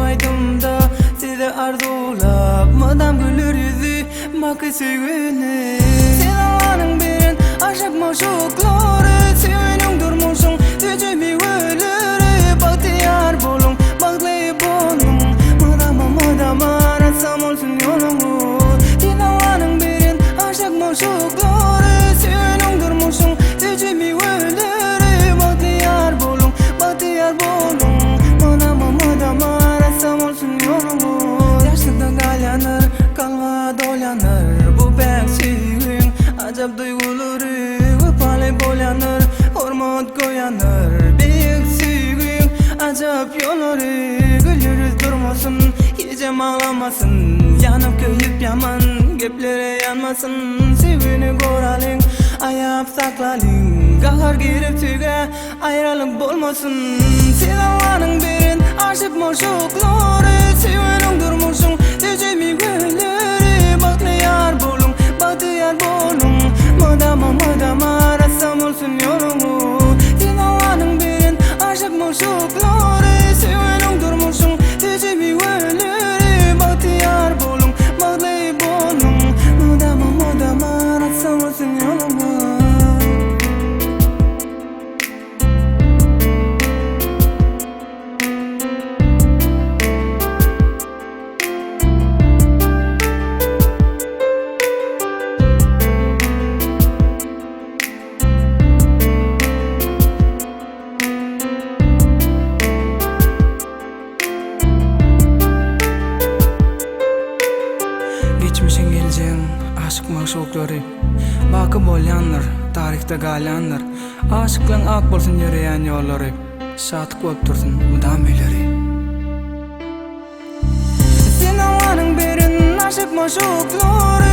aydımda size arzulap madam gülür yüzü bakı sevini sen alanın birin aşık maşukları sevenin durmuşsun tücü bir ölürü bahtiyar bolun bağlayıp onun madama rassam olsun yolunu sen alanın birin aşık maşukları sevenin durmuşsun tücü bir ölürü bahtiyar bolun madama rassam olsun yolunu yaşlıkta galyanır kalma dolanır bu pek sevgin acap duyguları vıpalayıp boyanır hormat koyanır büyük sevgin acap yolları gülürüz durmasın gecem ağlamasın yanıp köyüp yaman geplere yanmasın sevgini koralın ayap saklalın kahar girip tüge ayrılık bolmasın sen alanın birin aşık maşukları sevenin durmuşsun tücemi gülleri bahtiyar bolun madama rassam olsun yolunu sen alanın birin aşık maşukları sevenin durmuşsun tücemi gülleri bahtiyar bolun madama rassam olsun yolunu geçmişin geleceğin aşık maşukları bakı bolyanlar tarihte galyanlar aşıklığın ak bolsun yürüyen yolları şatık bolup tursun mudam öleri sen alanın birin aşık maşukları